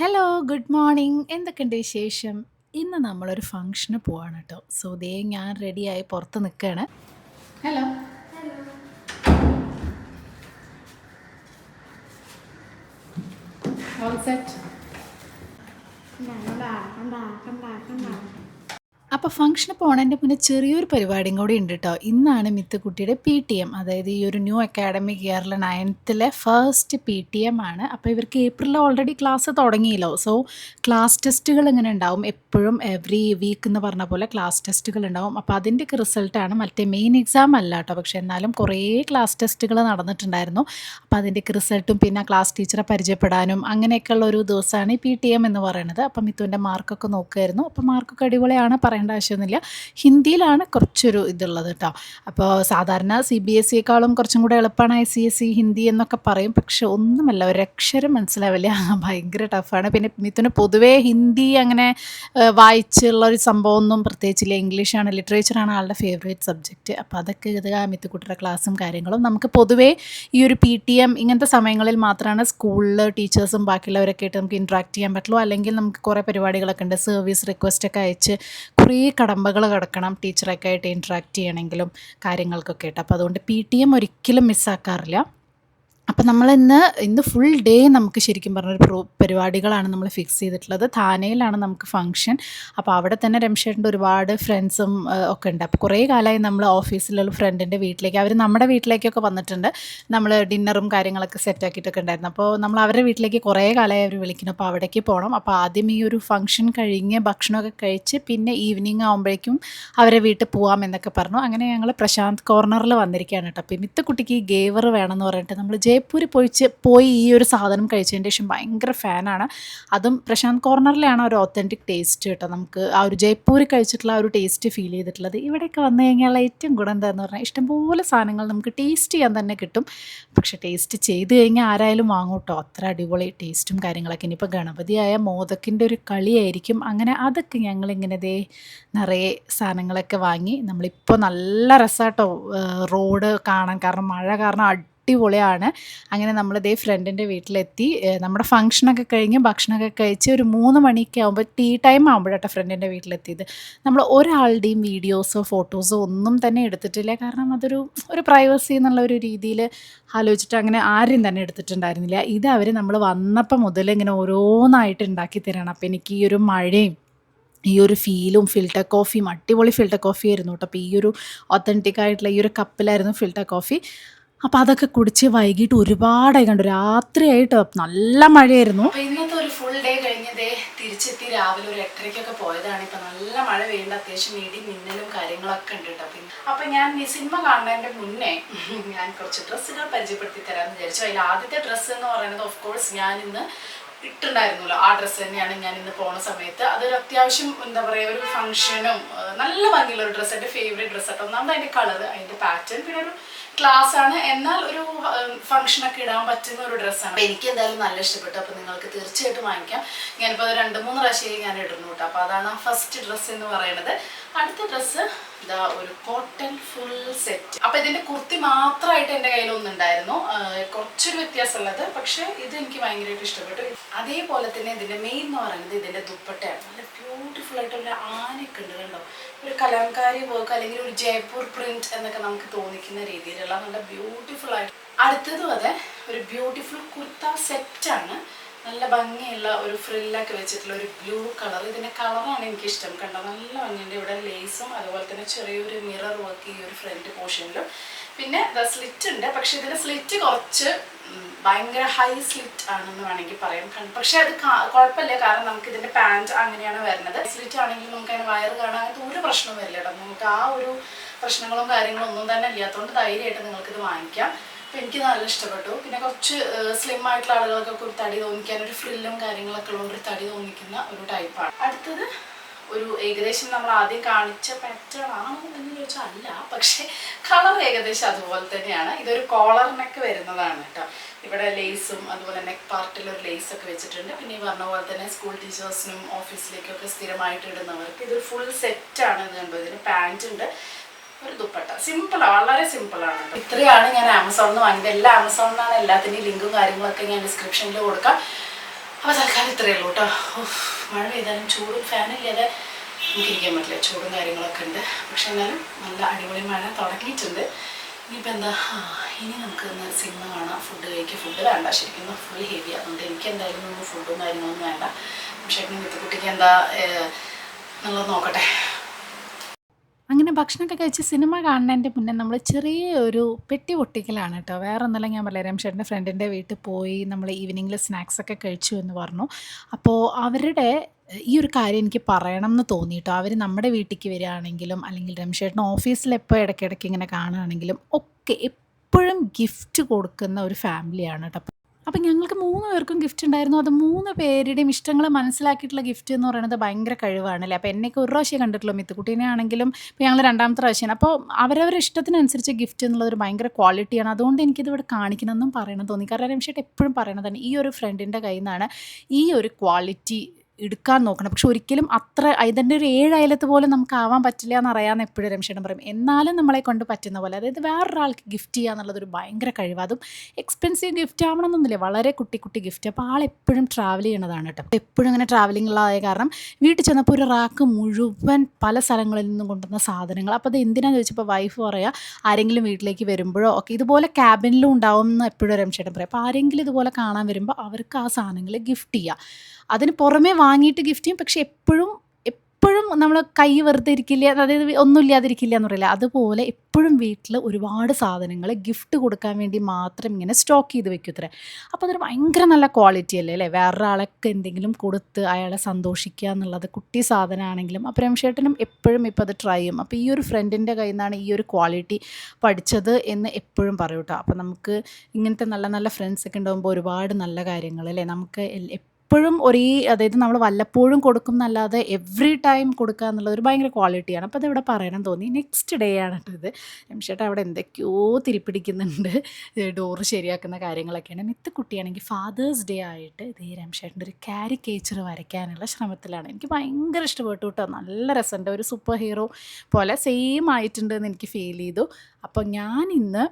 Hello, good morning. എന്തൊക്കെയുണ്ട് വിശേഷം? ഇന്ന് നമ്മളൊരു ഫംഗ്ഷന് പോവാണ് കേട്ടോ. സോ ദേ ഞാൻ റെഡിയായി പുറത്ത് നിൽക്കുകയാണ്. ഹലോ. All set. അപ്പോൾ ഫംഗ്ഷന് പോണതിൻ്റെ മുന്നേ ചെറിയൊരു പരിപാടിയും കൂടി ഉണ്ട് കേട്ടോ. ഇന്നാണ് മിത്തുക്കുട്ടിയുടെ PTM, അതായത് ഈ ഒരു ന്യൂ അക്കാഡമിക് ഇയറിലെ 9th ഫസ്റ്റ് PTM ആണ്. അപ്പോൾ ഇവർക്ക് ഏപ്രിലിൽ ഓൾറെഡി ക്ലാസ് തുടങ്ങിയല്ലോ. സോ ക്ലാസ് ടെസ്റ്റുകൾ ഇങ്ങനെ ഉണ്ടാവും എപ്പോഴും, എവറി വീക്ക് എന്ന് പറഞ്ഞ പോലെ ക്ലാസ് ടെസ്റ്റുകൾ ഉണ്ടാവും. അപ്പോൾ അതിൻ്റെയൊക്കെ റിസൾട്ടാണ്, മറ്റേ മെയിൻ എക്സാം അല്ല കേട്ടോ. പക്ഷേ എന്നാലും കുറേ ക്ലാസ് ടെസ്റ്റുകൾ നടന്നിട്ടുണ്ടായിരുന്നു. അപ്പോൾ അതിൻ്റെയൊക്കെ റിസൾട്ടും പിന്നെ ക്ലാസ് ടീച്ചറെ പരിചയപ്പെടാനും അങ്ങനെയൊക്കെയുള്ള ഒരു ദിവസമാണ് ഈ PTM എന്ന് പറയുന്നത്. അപ്പം മിത്തുവിൻ്റെ മാർക്കൊക്കെ നോക്കുമായിരുന്നു. അപ്പോൾ മാർക്കൊക്കെ അടിപൊളിയാണ്, പറയേണ്ട ആവശ്യമൊന്നുമില്ല. ഹിന്ദിയിലാണ് കുറച്ചൊരു ഇതുള്ളത് കേട്ടോ. അപ്പോൾ സാധാരണ CBSEക്കാളും കുറച്ചും കൂടെ എളുപ്പമാണ് ICSE ഹിന്ദി എന്നൊക്കെ പറയും. പക്ഷെ ഒന്നുമല്ല, ഒരക്ഷരം മനസ്സിലാവില്ല. ഭയങ്കര ടഫാണ്. പിന്നെ മിഥുന് പൊതുവേ ഹിന്ദി അങ്ങനെ വായിച്ചുള്ള ഒരു സംഭവമൊന്നും പ്രത്യേകിച്ചില്ല. ഇംഗ്ലീഷാണ്, ലിറ്ററേച്ചറാണ് ആളുടെ ഫേവറേറ്റ് സബ്ജക്റ്റ്. അപ്പോൾ അതൊക്കെ ഇത് മിത്തുക്കുട്ടിയുടെ ക്ലാസ്സും കാര്യങ്ങളും. നമുക്ക് പൊതുവേ ഈ ഒരു PTM ഇങ്ങനത്തെ സമയങ്ങളിൽ മാത്രമാണ് സ്കൂളിൽ ടീച്ചേഴ്സും ബാക്കിയുള്ളവരൊക്കെ ആയിട്ട് നമുക്ക് ഇൻട്രാക്ട് ചെയ്യാൻ പറ്റുള്ളൂ. അല്ലെങ്കിൽ നമുക്ക് കുറേ പരിപാടികളൊക്കെ ഉണ്ട്. സർവീസ് റിക്വസ്റ്റൊക്കെ അയച്ച് കുറേ കടമ്പകൾ കിടക്കണം ടീച്ചറൊക്കെ ആയിട്ട് ഇൻട്രാക്ട് ചെയ്യണമെങ്കിലും കാര്യങ്ങൾക്കൊക്കെ ആയിട്ട്. അപ്പോൾ അതുകൊണ്ട് PTM ഒരിക്കലും മിസ്സാക്കാറില്ല. അപ്പം ഇന്ന് ഫുൾ ഡേ നമുക്ക് ശരിക്കും പറഞ്ഞൊരു പരിപാടികളാണ് നമ്മൾ ഫിക്സ് ചെയ്തിട്ടുള്ളത്. ധാനയിലാണ് നമുക്ക് ഫംഗ്ഷൻ. അപ്പോൾ അവിടെ തന്നെ രംഷേട്ടൻ്റെ ഒരുപാട് ഫ്രണ്ട്സും ഒക്കെ ഉണ്ട്. അപ്പോൾ കുറേ കാലമായി നമ്മൾ ഓഫീസിലുള്ള ഫ്രണ്ടിൻ്റെ വീട്ടിലേക്ക്, അവർ നമ്മുടെ വീട്ടിലേക്കൊക്കെ വന്നിട്ടുണ്ട്. നമ്മൾ ഡിന്നറും കാര്യങ്ങളൊക്കെ സെറ്റാക്കിയിട്ടൊക്കെ ഉണ്ടായിരുന്നു. അപ്പോൾ നമ്മൾ അവരുടെ വീട്ടിലേക്ക് കുറേ കാലമായി അവർ വിളിക്കുന്നു. അപ്പോൾ അവിടേക്ക് പോകണം. അപ്പോൾ ആദ്യം ഈ ഒരു ഫംഗ്ഷൻ കഴിഞ്ഞ് ഭക്ഷണമൊക്കെ കഴിച്ച് പിന്നെ ഈവനിങ് ആകുമ്പോഴേക്കും അവരെ വീട്ടിൽ പോകാം എന്നൊക്കെ പറഞ്ഞു. അങ്ങനെ ഞങ്ങൾ പ്രശാന്ത് കോർണറിൽ വന്നിരിക്കുകയാണ് കേട്ടോ. അപ്പോൾ മിത്തുക്കുട്ടിക്ക് ഈ ഗേവർ വേണമെന്ന് പറഞ്ഞിട്ട് നമ്മൾ ജയ്പൂർ പോയി ഈ ഒരു സാധനം കഴിച്ചതിന് ശേഷം ഭയങ്കര ഫാനാണ്. അതും പ്രശാന്ത് കോർണറിലാണ് ഒരു ഒത്തൻറ്റിക് ടേസ്റ്റ് കേട്ടോ. നമുക്ക് ആ ഒരു ജയ്പൂർ കഴിച്ചിട്ടുള്ള ആ ഒരു ടേസ്റ്റ് ഫീൽ ചെയ്തിട്ടുള്ളത്. ഇവിടെയൊക്കെ വന്നു കഴിഞ്ഞാൽ ഏറ്റവും ഗുണം എന്താണെന്ന് പറഞ്ഞാൽ ഇഷ്ടംപോലെ സാധനങ്ങൾ നമുക്ക് ടേസ്റ്റ് ചെയ്യാൻ തന്നെ കിട്ടും. പക്ഷേ ടേസ്റ്റ് ചെയ്ത് കഴിഞ്ഞാൽ ആരായാലും വാങ്ങും കേട്ടോ. അത്ര അടിപൊളി ടേസ്റ്റും കാര്യങ്ങളൊക്കെ. ഇനിയിപ്പോൾ ഗണപതിയായ മോദക്കിൻ്റെ ഒരു കളിയായിരിക്കും. അങ്ങനെ അതൊക്കെ ഞങ്ങളിങ്ങനെ നിറയെ സാധനങ്ങളൊക്കെ വാങ്ങി. നമ്മളിപ്പോൾ നല്ല രസമാട്ടോ റോഡ് കാണാൻ, കാരണം മഴ കാരണം അടിപൊളിയാണ്. അങ്ങനെ നമ്മൾ ഫ്രണ്ടിൻ്റെ വീട്ടിലെത്തി. നമ്മുടെ ഫംഗ്ഷനൊക്കെ കഴിഞ്ഞ് ഭക്ഷണമൊക്കെ കഴിച്ച് ഒരു 3 മണിയൊക്കെ ആകുമ്പോൾ ടീ ടൈം ആകുമ്പോഴാട്ടോ ഫ്രണ്ടിൻ്റെ വീട്ടിലെത്തിയത്. നമ്മൾ ഒരാളുടെയും വീഡിയോസോ ഫോട്ടോസോ ഒന്നും തന്നെ എടുത്തിട്ടില്ല. കാരണം ഒരു പ്രൈവസി എന്നുള്ള ഒരു രീതിയിൽ ആലോചിച്ചിട്ട് അങ്ങനെ ആരും തന്നെ എടുത്തിട്ടുണ്ടായിരുന്നില്ല. ഇത് നമ്മൾ വന്നപ്പോൾ മുതൽ ഇങ്ങനെ ഓരോന്നായിട്ട് ഉണ്ടാക്കി തരണം. അപ്പോൾ എനിക്ക് ഈ ഒരു മഴയും ഈ ഒരു ഫീലും ഫിൽറ്റർ കോഫിയും അടിപൊളി ഫിൽറ്റർ കോഫി ആയിരുന്നു കേട്ടോ. അപ്പോൾ ഈ ഒരു ഒത്തൻറ്റിക് ആയിട്ടുള്ള ഈ ഒരു കപ്പിലായിരുന്നു ഫിൽറ്റർ കോഫി. അപ്പോൾ അതൊക്കെ കുടിച്ച് വൈകിട്ട് ഒരുപാടായി കണ്ടു. രാത്രിയായിട്ട് നല്ല മഴയായിരുന്നു. അപ്പോൾ ഇന്നത്തെ ഒരു ഫുൾ ഡേ കഴിഞ്ഞതേ തിരിച്ചെത്തി രാവിലെ ഒരു 8:30 പോയതാണ്. ഇപ്പം നല്ല മഴ പെയ്യേണ്ട, അത്യാവശ്യം ഇടി മിന്നലും കാര്യങ്ങളൊക്കെ ഉണ്ട് കേട്ടോ. അപ്പം ഞാൻ ഈ സിനിമ കാണുന്നതിൻ്റെ മുന്നേ ഞാൻ കുറച്ച് ഡ്രസ്സുകൾ പരിചയപ്പെടുത്തി തരാമെന്ന് വിചാരിച്ചു. അതിൽ ആദ്യത്തെ ഡ്രസ്സ് എന്ന് പറയുന്നത് ഓഫ് കോഴ്സ് ഞാൻ ഇന്ന് ഇട്ടുണ്ടായിരുന്നല്ലോ, ആ ഡ്രസ്സ് തന്നെയാണ് ഞാൻ ഇന്ന് പോണ സമയത്ത്. അതൊരു അത്യാവശ്യം എന്താ പറയുക, ഒരു ഫംഗ്ഷനും നല്ല ഭംഗിയുള്ള ഒരു ഡ്രസ്സ്, എൻ്റെ ഫേവറേറ്റ് ഡ്രസ്സ് കേട്ടോ. ഒന്നാമത് അതിൻ്റെ കളർ, അതിൻ്റെ പാറ്റേൺ, പിന്നെ ഒരു ക്ലാസ് ആണ്, എന്നാൽ ഒരു ഫംഗ്ഷനൊക്കെ ഇടാൻ പറ്റുന്ന ഒരു ഡ്രസ്സാണ്. അപ്പോൾ എനിക്ക് എന്തായാലും നല്ല ഇഷ്ടപ്പെട്ടു. അപ്പോൾ നിങ്ങൾക്ക് തീർച്ചയായിട്ടും വാങ്ങിക്കാം. ഞാനിപ്പോൾ 2-3 പ്രാവശ്യമായി ഞാൻ ഇടുന്നു കേട്ടോ. അപ്പോൾ അതാണ് ആ ഫസ്റ്റ് ഡ്രസ്സ് എന്ന് പറയുന്നത്. അടുത്ത ഡ്രസ്സ് ഇതാ ഒരു കോട്ടൺ ഫുൾ സെറ്റ്. അപ്പോൾ ഇതിൻ്റെ കുർത്തി മാത്രമായിട്ട് എൻ്റെ കയ്യിലൊന്നുണ്ടായിരുന്നു, കുറച്ചൊരു വ്യത്യാസമുള്ളത്. പക്ഷേ ഇത് എനിക്ക് ഭയങ്കരമായിട്ട് ഇഷ്ടപ്പെട്ടു. അതേപോലെ തന്നെ ഇതിൻ്റെ മെയിൻ എന്ന് പറയുന്നത് ഇതിൻ്റെ ദുപ്പട്ടയാണ്. നല്ല ബ്യൂട്ടിഫുൾ ആയിട്ടുള്ള ആനയൊക്കെ ഉണ്ട് കണ്ടോ. ഒരു കലംകാരി വർക്ക് അല്ലെങ്കിൽ ഒരു ജയ്പൂർ പ്രിന്റ് എന്നൊക്കെ നമുക്ക് തോന്നിക്കുന്ന രീതിയിലുള്ള നല്ല ബ്യൂട്ടിഫുൾ ആയിട്ട്. അടുത്തതും അതെ, ഒരു ബ്യൂട്ടിഫുൾ കുർത്ത സെറ്റാണ്. നല്ല ഭംഗിയുള്ള ഒരു ഫ്രില്ലൊക്കെ വെച്ചിട്ടുള്ള ഒരു ബ്ലൂ കളർ. ഇതിൻ്റെ കളറാണ് എനിക്കിഷ്ടം. കണ്ടോ, നല്ല ഭംഗിയുണ്ട്. ഇവിടെ ലേസും അതുപോലെ തന്നെ ചെറിയൊരു മിറർ വർക്ക് ഈ ഒരു ഫ്രണ്ട് പോർഷനിലും. പിന്നെ സ്ലിറ്റ് ഉണ്ട്. പക്ഷെ ഇതിൻ്റെ സ്ലിറ്റ് കുറച്ച് ഭയങ്കര ഹൈ സ്ലിറ്റ് ആണെന്ന് വേണമെങ്കിൽ പറയാം. പക്ഷെ അത് കുഴപ്പമില്ല, കാരണം നമുക്ക് ഇതിൻ്റെ പാൻറ്റ് അങ്ങനെയാണ് വരുന്നത്. സ്ലിറ്റ് ആണെങ്കിൽ നമുക്ക് അതിന് വയറ് കാണാൻ അങ്ങനത്തെ ഒരു പ്രശ്നവും വരില്ല കേട്ടോ. നമുക്ക് ആ ഒരു പ്രശ്നങ്ങളും കാര്യങ്ങളും ഒന്നും തന്നെ ഇല്ലാത്തതുകൊണ്ട് ധൈര്യമായിട്ട് നിങ്ങൾക്കിത് വാങ്ങിക്കാം. അപ്പോൾ എനിക്ക് നല്ല ഇഷ്ടപ്പെട്ടു. പിന്നെ കുറച്ച് സ്ലിം ആയിട്ടുള്ള ആളുകൾക്കൊക്കെ ഒരു തടി തോന്നിക്കാൻ, ഒരു ഫ്രില്ലും കാര്യങ്ങളൊക്കെ ഉള്ള ഒരു തടി തോന്നിക്കുന്ന ഒരു ടൈപ്പാണ്. അടുത്തത് ഒരു ഏകദേശം നമ്മൾ ആദ്യം കാണിച്ച പാറ്റേൺ ആണോ എന്ന് ചോദിച്ചാൽ അല്ല, പക്ഷേ കളർ ഏകദേശം അതുപോലെ തന്നെയാണ്. ഇതൊരു കോളർ നെക്ക് വരുന്നതാണ് കേട്ടോ. ഇവിടെ ലേസും അതുപോലെ നെക്ക് പാർട്ടിലൊരു ലേസൊക്കെ വെച്ചിട്ടുണ്ട്. പിന്നെ ഈ പറഞ്ഞ പോലെ തന്നെ സ്കൂൾ ടീച്ചേഴ്സിനും ഓഫീസിലേക്കൊക്കെ സ്ഥിരമായിട്ട് ഇടുന്നവർക്ക് ഇതൊരു ഫുൾ സെറ്റാണ്. ഇത് കണ്ടോ, ഇതിന് പാൻറ്റ് ഉണ്ട്, ഒരു ദുപ്പട്ട. സിമ്പിളാണ്, വളരെ സിമ്പിളാണ്. ഇത്രയാണ് ഞാൻ ആമസോണിൽ നിന്ന് വാങ്ങിയത്. എല്ലാ ആമസോണിലാണ്. എല്ലാത്തിൻ്റെയും ലിങ്കും കാര്യങ്ങളൊക്കെ ഞാൻ ഡിസ്ക്രിപ്ഷനിൽ കൊടുക്കാം. അപ്പോൾ തൽക്കാലം ഇത്രയേ ഉള്ളൂ കേട്ടോ. മഴ പെയ്താലും ചൂടും ഫാനില്ലാതെ നമുക്ക് ഇരിക്കാൻ പറ്റില്ല, ചൂടും കാര്യങ്ങളൊക്കെ ഉണ്ട്. പക്ഷെ എന്നാലും നല്ല അടിപൊളി മഴ തുടങ്ങിയിട്ടുണ്ട്. ഇനിയിപ്പോൾ എന്താ, ഇനി നമുക്ക് ഒന്ന് സിനിമ കാണാം, ഫുഡ് കഴിക്കുക. ഫുഡ് വേണ്ട, ശരിക്കും ഫുൾ ഹെവി, അതുകൊണ്ട് എനിക്ക് എന്തായാലും ഒന്നും ഫുഡും കാര്യങ്ങളൊന്നും വേണ്ട. പക്ഷേ മിത്തുക്കുട്ടിക്ക് എന്താ എന്നുള്ളത് നോക്കട്ടെ. അങ്ങനെ ഭക്ഷണമൊക്കെ കഴിച്ച് സിനിമ കാണുന്നതിൻ്റെ മുന്നേ നമ്മൾ ചെറിയൊരു പെട്ടി പൊട്ടിക്കലാണ് കേട്ടോ. വേറെ ഒന്നല്ല, ഞാൻ പറയാം, രംഷേട്ടൻ്റെ ഫ്രണ്ടിൻ്റെ വീട്ടിൽ പോയി നമ്മൾ ഈവനിങ്ങിൽ സ്നാക്സൊക്കെ കഴിച്ചു എന്ന് പറഞ്ഞു. അപ്പോൾ അവരുടെ ഈ ഒരു കാര്യം എനിക്ക് പറയണം എന്ന് തോന്നി കേട്ടോ. അവർ നമ്മുടെ വീട്ടിലേക്ക് വരികയാണെങ്കിലും അല്ലെങ്കിൽ രംഷേട്ടൻ ഓഫീസിൽ എപ്പോൾ ഇടയ്ക്കിടയ്ക്ക് ഇങ്ങനെ കാണുകയാണെങ്കിലും ഒക്കെ എപ്പോഴും ഗിഫ്റ്റ് കൊടുക്കുന്ന ഒരു ഫാമിലിയാണ് കേട്ടോ. അപ്പം ഞങ്ങൾക്ക് 3 പേർക്കും ഗിഫ്റ്റ് ഉണ്ടായിരുന്നു. അത് 3 പേരുടെയും ഇഷ്ടങ്ങൾ മനസ്സിലാക്കിയിട്ടുള്ള ഗിഫ്റ്റ് എന്ന് പറയുന്നത് ഭയങ്കര കഴിവാണല്ലേ. അപ്പോൾ എന്നെയൊക്കെ ഒരു പ്രാവശ്യം കണ്ടിട്ടുള്ളൂ, മിത്തുക്കുട്ടീനെ ആണെങ്കിലും ഇപ്പോൾ ഞങ്ങൾ 2ാമത്തെ പ്രാവശ്യമാണ്. അപ്പോൾ അവരവരുടെ ഇഷ്ടത്തിനനുസരിച്ച് ഗിഫ്റ്റ് എന്നുള്ളതൊരു ഭയങ്കര ക്വാളിറ്റിയാണ്. അതുകൊണ്ട് എനിക്കിതിവിടെ കാണിക്കണമെന്നും പറയണം തോന്നി. കാരണം രംഷേട്ട് എപ്പോഴും പറയണതാണ്, ഈ ഒരു ഫ്രണ്ടിൻ്റെ കയ്യിൽ നിന്നാണ് ഈ ഒരു ക്വാളിറ്റി എടുക്കാൻ നോക്കണം. പക്ഷെ ഒരിക്കലും അത്ര ഇതിൻ്റെ ഒരു 7 അയലത്ത് പോലും നമുക്ക് ആവാൻ പറ്റില്ല എന്നറിയാമെന്ന് എപ്പോഴും രംഷേട്ടൻ പറയും. എന്നാലും നമ്മളെ കൊണ്ട് പറ്റുന്ന പോലെ, അതായത് വേറൊരാൾക്ക് ഗിഫ്റ്റ് ചെയ്യുക എന്നുള്ളതൊരു ഭയങ്കര കഴിവ്. അതും എക്സ്പെൻസീവ് ഗിഫ്റ്റ് ആവണമെന്നൊന്നുമില്ല, വളരെ കുട്ടി കുട്ടി ഗിഫ്റ്റ്. അപ്പോൾ ആളെപ്പോഴും ട്രാവൽ ചെയ്യണതാണ് കേട്ടോ. എപ്പോഴും ഇങ്ങനെ ട്രാവലിങ്ങുള്ളതായ കാരണം വീട്ടിൽ ചെന്നപ്പോൾ ഒരു റാക്ക് മുഴുവൻ പല സ്ഥലങ്ങളിൽ നിന്നും കൊണ്ടുവന്ന സാധനങ്ങൾ. അപ്പോൾ അത് എന്തിനാണെന്ന് ചോദിച്ചപ്പോൾ വൈഫ് പറയുക, ആരെങ്കിലും വീട്ടിലേക്ക് വരുമ്പോഴോ ഒക്കെ ഇതുപോലെ ക്യാബിനിലും ഉണ്ടാവും എന്ന് എപ്പോഴും രംഷേട്ടൻ പറയും. അപ്പോൾ ആരെങ്കിലും ഇതുപോലെ കാണാൻ വരുമ്പോൾ അവർക്ക് ആ സാധനങ്ങൾ ഗിഫ്റ്റ് ചെയ്യുക. അതിന് പുറമേ വാങ്ങിയിട്ട് ഗിഫ്റ്റ് ചെയ്യും. പക്ഷെ എപ്പോഴും നമ്മൾ കൈ വെറുതെ ഇരിക്കില്ല, അതായത് ഒന്നും ഇല്ലാതിരിക്കില്ല എന്ന് പറയില്ല, അതുപോലെ എപ്പോഴും വീട്ടിൽ ഒരുപാട് സാധനങ്ങൾ ഗിഫ്റ്റ് കൊടുക്കാൻ വേണ്ടി മാത്രം ഇങ്ങനെ സ്റ്റോക്ക് ചെയ്ത് വെക്കുത്രേ. അപ്പോൾ അതൊരു ഭയങ്കര നല്ല ക്വാളിറ്റി അല്ലേ. വേറൊരാളൊക്കെ എന്തെങ്കിലും കൊടുത്ത് അയാളെ സന്തോഷിക്കുക എന്നുള്ളത് കുട്ടി സാധനമാണെങ്കിലും. അപ്പോൾ രംഷേട്ടനും എപ്പോഴും ഇപ്പോൾ അത് ട്രൈ ചെയ്യും. അപ്പോൾ ഈ ഒരു ഫ്രണ്ടിൻ്റെ കയ്യിൽ നിന്നാണ് ഈ ഒരു ക്വാളിറ്റി പഠിച്ചത് എന്ന് എപ്പോഴും പറയും കേട്ടോ. അപ്പോൾ നമുക്ക് ഇങ്ങനത്തെ നല്ല നല്ല ഫ്രണ്ട്സൊക്കെ ഉണ്ടാകുമ്പോൾ ഒരുപാട് നല്ല കാര്യങ്ങൾ അല്ലേ. നമുക്ക് എപ്പോഴും അതായത് നമ്മൾ വല്ലപ്പോഴും കൊടുക്കും എന്നല്ലാതെ എവറി ടൈം കൊടുക്കുക എന്നുള്ളത് ഒരു ഭയങ്കര ക്വാളിറ്റിയാണ്. അപ്പോൾ അതിവിടെ പറയണം തോന്നി. നെക്സ്റ്റ് ഡേ ആണ് ഇത്. രംഷേട്ടൻ അവിടെ എന്തൊക്കെയോ തിരിപ്പിടിക്കുന്നുണ്ട്, ഡോറ് ശരിയാക്കുന്ന കാര്യങ്ങളൊക്കെയാണ്. മിത്തുക്കുട്ടിയാണെങ്കിൽ ഫാദേഴ്സ് ഡേ ആയിട്ട് ഇതേ രംഷേട്ടൻ്റെ ഒരു കാരിക്കേച്ചർ വരയ്ക്കാനുള്ള ശ്രമത്തിലാണ്. എനിക്ക് ഭയങ്കര ഇഷ്ടപ്പെട്ടു കേട്ടോ. നല്ല രസമുണ്ട്, ഒരു സൂപ്പർ ഹീറോ പോലെ സെയിം ആയിട്ടുണ്ട് എന്ന് എനിക്ക് ഫീൽ ചെയ്തു. അപ്പോൾ ഞാനിന്ന്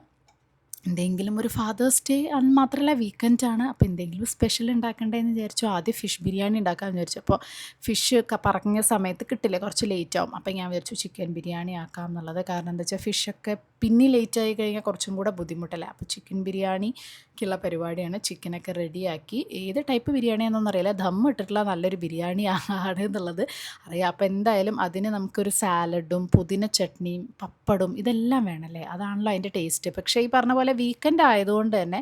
എന്തെങ്കിലും ഒരു ഫാദേഴ്സ് ഡേ അന്ന് മാത്രമല്ല, വീക്കെൻഡാണ്. അപ്പോൾ എന്തെങ്കിലും സ്പെഷ്യൽ ഉണ്ടാക്കണ്ടേന്ന് വിചാരിച്ചു. ആദ്യം ഫിഷ് ബിരിയാണി ഉണ്ടാക്കാമെന്ന് വിചാരിച്ചു. അപ്പോൾ ഫിഷ് പറഞ്ഞ സമയത്ത് കിട്ടില്ല, കുറച്ച് ലേറ്റ് ആവും. അപ്പോൾ ഞാൻ വിചാരിച്ചു ചിക്കൻ ബിരിയാണി ആക്കാം എന്നുള്ളത്. കാരണം എന്താ വെച്ചാൽ ഫിഷൊക്കെ പിന്നെ ലേറ്റ് ആയി കഴിഞ്ഞാൽ കുറച്ചും കൂടെ ബുദ്ധിമുട്ടല്ലേ. അപ്പോൾ ചിക്കൻ ബിരിയാണിക്കുള്ള പരിപാടിയാണ്. ചിക്കനൊക്കെ റെഡിയാക്കി, ഏത് ടൈപ്പ് ബിരിയാണിയാണെന്നൊന്നും അറിയില്ല, ദം ഇട്ടിട്ടുള്ള നല്ലൊരു ബിരിയാണി ആണ് എന്നുള്ളത് അറിയാം. അപ്പോൾ എന്തായാലും അതിന് നമുക്കൊരു സാലഡും പുതിന ചട്നിയും പപ്പടും ഇതെല്ലാം വേണമല്ലേ, അതാണല്ലോ അതിൻ്റെ ടേസ്റ്റ്. പക്ഷേ ഈ പറഞ്ഞ പോലെ വീക്കെൻഡ് ആയതുകൊണ്ട് തന്നെ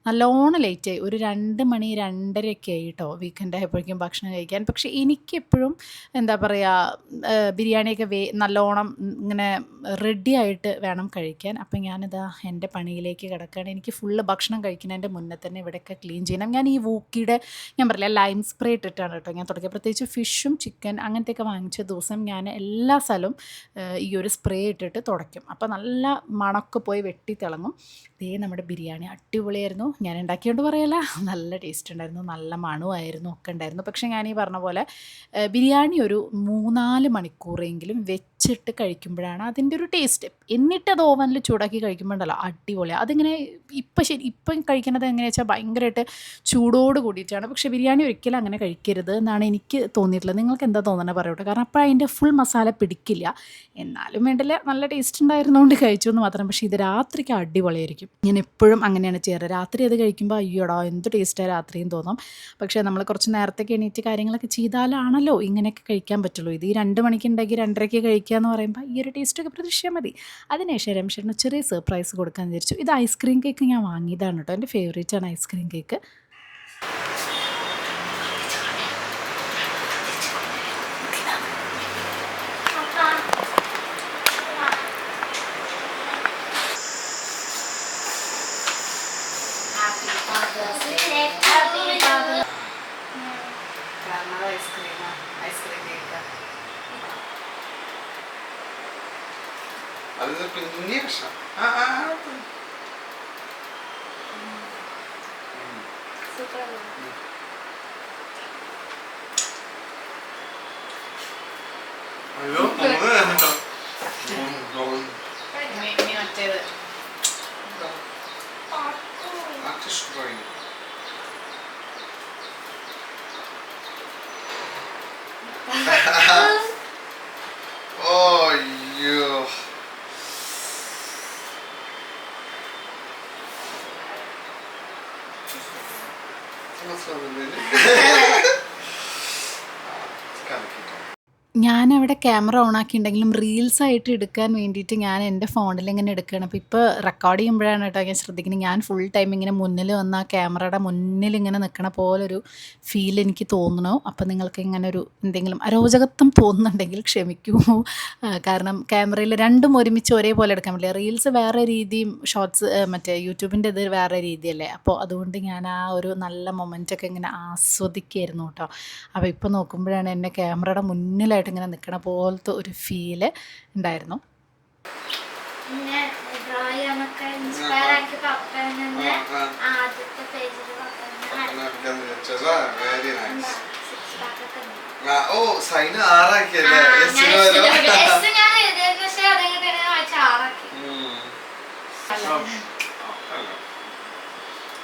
നല്ലോണം ലേറ്റായി. ഒരു 2 മണി 2:30 ആയി കേട്ടോ വീക്കെൻഡ് ആയപ്പോഴേക്കും ഭക്ഷണം കഴിക്കാൻ. പക്ഷേ എനിക്കെപ്പോഴും എന്താ പറയുക, ബിരിയാണിയൊക്കെ നല്ലോണം ഇങ്ങനെ റെഡി ആയിട്ട് വേണം കഴിക്കാൻ. അപ്പം ഞാനിതാ എൻ്റെ പണിയിലേക്ക് കിടക്കുകയാണ്. എനിക്ക് ഫുള്ള് ഭക്ഷണം കഴിക്കുന്നതിൻ്റെ മുന്നേ തന്നെ ഇവിടെയൊക്കെ ക്ലീൻ ചെയ്യണം. ഞാൻ ഈ വൂക്കിയുടെ ഞാൻ പറയില്ല ലൈം സ്പ്രേ ഇട്ടിട്ടാണ് കേട്ടോ ഞാൻ തുടങ്ങിയത്. പ്രത്യേകിച്ച് ഫിഷും ചിക്കൻ അങ്ങനത്തെയൊക്കെ വാങ്ങിച്ച ദിവസം ഞാൻ എല്ലാ സ്ഥലവും ഈ ഒരു സ്പ്രേ ഇട്ടിട്ട് തുടയ്ക്കും. അപ്പോൾ നല്ല മണമൊക്കെ പോയി വെട്ടി തിളങ്ങും. നമ്മുടെ ബിരിയാണി അടിപൊളിയായിരുന്നു. ഞാൻ ഉണ്ടാക്കിയോണ്ട് പറയല്ല, നല്ല ടേസ്റ്റ് ഉണ്ടായിരുന്നു, നല്ല മണമായിരുന്നു, ഒക്കെ ഉണ്ടായിരുന്നു. പക്ഷേ ഞാൻ ഈ പറഞ്ഞ പോലെ ബിരിയാണി ഒരു 3-4 മണിക്കൂറെങ്കിലും വെച്ചിട്ട് കഴിക്കുമ്പോഴാണ് അതിൻ്റെ ഒരു ടേസ്റ്റ്. എന്നിട്ടത് ഓവനിൽ ചൂടാക്കി കഴിക്കുമ്പോഴല്ലോ അടിപൊളിയാണ്. അതിങ്ങനെ ഇപ്പം കഴിക്കുന്നത് എങ്ങനെയാണെന്ന് വെച്ചാൽ ഭയങ്കരമായിട്ട് ചൂടോട് കൂടിയിട്ടാണ്. പക്ഷേ ബിരിയാണി ഒരിക്കലും അങ്ങനെ കഴിക്കരുത് എന്നാണ് എനിക്ക് തോന്നിയിട്ടുള്ളത്. നിങ്ങൾക്ക് എന്താ തോന്നുന്നത് പറയട്ടെ. കാരണം അപ്പോൾ അതിൻ്റെ ഫുൾ മസാല പിടിക്കില്ല. എന്നാലും വേണ്ടില്ല, നല്ല ടേസ്റ്റ് ഉണ്ടായിരുന്നുകൊണ്ട് കഴിച്ചു എന്ന് മാത്രം. പക്ഷേ ഇത് രാത്രിക്ക് അടിപൊളിയായിരിക്കും. ഞാൻ എപ്പോഴും അങ്ങനെയാണ് ചെയ്യാറ്. രാത്രി അത് കഴിക്കുമ്പോൾ അയ്യോടാ എന്ത് ടേസ്റ്റാണ് രാത്രിയും തോന്നും. പക്ഷേ നമ്മൾ കുറച്ച് നേരത്തേക്ക് എണീറ്റ് കാര്യങ്ങളൊക്കെ ചെയ്താലാണല്ലോ ഇങ്ങനെയൊക്കെ കഴിക്കാൻ പറ്റുള്ളൂ. ഇത് ഈ 2 മണിക്ക് ഉണ്ടാക്കി 2:30 കഴിക്കുക എന്ന് പറയുമ്പോൾ ഈ ഒരു ടേസ്റ്റൊക്കെ പ്രതീക്ഷിച്ചാൽ മതി. അതിനുശേഷം രംഷേട്ടന് ചെറിയ സർപ്രൈസ് കൊടുക്കാൻ വിചാരിച്ചു. ഇത് ഐസ്ക്രീം കേക്ക് ഞാൻ വാങ്ങിയതാണ് കേട്ടോ. എൻ്റെ ഫേവറേറ്റാണ് ice cream cake. Ale mniejsza. Super. അയ്യോ മറ്റേത് ഓ അയ്യോ ഞാനവിടെ ക്യാമറ ഓൺ ആക്കിയിട്ടുണ്ടെങ്കിലും റീൽസ് ആയിട്ട് എടുക്കാൻ വേണ്ടിയിട്ട് ഞാൻ എൻ്റെ ഫോണിൽ ഇങ്ങനെ എടുക്കുകയാണ്. അപ്പോൾ ഇപ്പോൾ റെക്കോർഡ് ചെയ്യുമ്പോഴാണ് കേട്ടോ ഞാൻ ശ്രദ്ധിക്കുന്നത്. ഞാൻ ഫുൾ ടൈം ഇങ്ങനെ മുന്നിൽ വന്ന് ആ ക്യാമറയുടെ മുന്നിൽ ഇങ്ങനെ നിൽക്കണ പോലൊരു ഫീൽ എനിക്ക് തോന്നണു. അപ്പോൾ നിങ്ങൾക്ക് ഇങ്ങനെ ഒരു എന്തെങ്കിലും അരോചകത്വം തോന്നുന്നുണ്ടെങ്കിൽ ക്ഷമിക്കൂ. കാരണം ക്യാമറയിൽ രണ്ടും ഒരുമിച്ച് ഒരേപോലെ എടുക്കാൻ പറ്റില്ല. റീൽസ് വേറെ രീതിയും ഷോർട്സ് മറ്റേ യൂട്യൂബിൻ്റെ ഇത് വേറെ രീതിയല്ലേ. അപ്പോൾ അതുകൊണ്ട് ഞാൻ ആ ഒരു നല്ല മൊമെൻ്റൊക്കെ ഇങ്ങനെ ആസ്വദിക്കുകയായിരുന്നു കേട്ടോ. അപ്പോൾ ഇപ്പോൾ നോക്കുമ്പോഴാണ് എന്നെ ക്യാമറയുടെ മുന്നിലായിട്ട് ഇങ്ങനെ നിൽക്കണ പോലത്തെ ഒരു ഫീല് ഉണ്ടായിരുന്നു. പിന്നെ ഡ്രോ ചെയ്യാനൊക്കെ ഇൻസ്പയർ ആക്കി പപ്പനെ ആദ്യത്തെ പേജിൽ സിക്സ് പാക്ക് ഒക്കെ ഉണ്ട്. ഓ സൈന് ആറാക്കിയല്ലേ ഞാൻ എഴുതിയത് പക്ഷെ അതെങ്ങനെ വായിച്ച ആറാക്കി.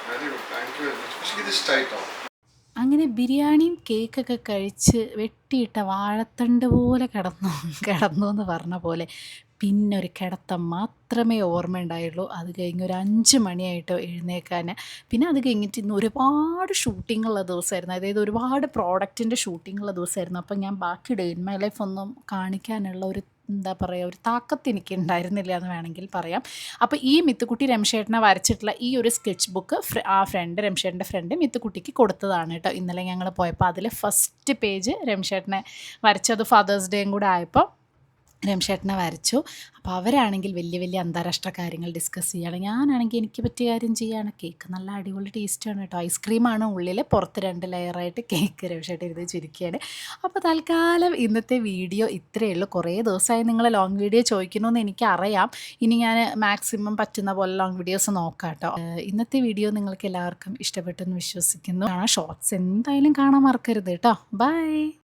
Very good thank you very much. പക്ഷേ ഇത് ഇഷ്ടമായിട്ടോ. അങ്ങനെ ബിരിയാണിയും കേക്കൊക്കെ കഴിച്ച് വെട്ടിയിട്ട വാഴത്തണ്ട് പോലെ കിടന്നു എന്ന് പറഞ്ഞ പോലെ പിന്നെ ഒരു കിടത്തം മാത്രമേ ഓർമ്മയുണ്ടായുള്ളൂ. അത് കഴിഞ്ഞ് ഒരു 5 മണിയായിട്ടോ എഴുന്നേക്കാൻ. പിന്നെ അത് കഴിഞ്ഞിട്ട് ഇന്ന് ഒരുപാട് ഷൂട്ടിങ്ങുള്ള ദിവസമായിരുന്നു. അതായത് ഒരുപാട് പ്രോഡക്റ്റിൻ്റെ ഷൂട്ടിങ്ങുള്ള ദിവസമായിരുന്നു. അപ്പം ഞാൻ ബാക്കി ഡേ ഇൻ മൈ ലൈഫ് ഒന്നും കാണിക്കാനുള്ള ഒരു എന്താ പറയുക ഒരു താക്കത്ത് എനിക്ക് ഉണ്ടായിരുന്നില്ല എന്ന് വേണമെങ്കിൽ പറയാം. അപ്പോൾ ഈ മിത്തുക്കുട്ടി രമേശേട്ടനെ വരച്ചിട്ടുള്ള ഈ ഒരു സ്കെച്ച് ബുക്ക് ആ ഫ്രണ്ട് രമേശേട്ടൻ്റെ ഫ്രണ്ട് മിത്തുക്കുട്ടിക്ക് കൊടുത്തതാണ് കേട്ടോ. ഇന്നലെ ഞങ്ങൾ പോയപ്പോൾ അതിൽ ഫസ്റ്റ് പേജ് രമേശേട്ടനെ വരച്ചത് ഫാദേഴ്സ് ഡേയും കൂടെ ആയപ്പോൾ രമേശേട്ടനെ വരച്ചു. അപ്പോൾ അവരാണെങ്കിൽ വലിയ വലിയ അന്താരാഷ്ട്ര കാര്യങ്ങൾ ഡിസ്കസ് ചെയ്യുകയാണ്. ഞാനാണെങ്കിൽ എനിക്ക് പറ്റിയ കാര്യം ചെയ്യുകയാണ്. കേക്ക് നല്ല അടിപൊളി ടേസ്റ്റാണ് കേട്ടോ. ഐസ്ക്രീമാണ് ഉള്ളിൽ, പുറത്ത് 2 ലെയറായിട്ട് കേക്ക് രമേശേട്ടൻ ഇരുന്ന് ചുരുക്കിയാണ്. അപ്പോൾ തൽക്കാലം ഇന്നത്തെ വീഡിയോ ഇത്രയേ ഉള്ളൂ. കുറേ ദിവസമായി നിങ്ങൾ ലോങ് വീഡിയോ ചോദിക്കണമെന്ന് എനിക്കറിയാം. ഇനി ഞാൻ മാക്സിമം പറ്റുന്ന പോലെ ലോങ് വീഡിയോസ് നോക്കാം കേട്ടോ. ഇന്നത്തെ വീഡിയോ നിങ്ങൾക്ക് എല്ലാവർക്കും ഇഷ്ടപ്പെട്ടെന്ന് വിശ്വസിക്കുന്നു. ഷോർട്സ് എന്തായാലും കാണാൻ മറക്കരുത് കേട്ടോ. ബൈ.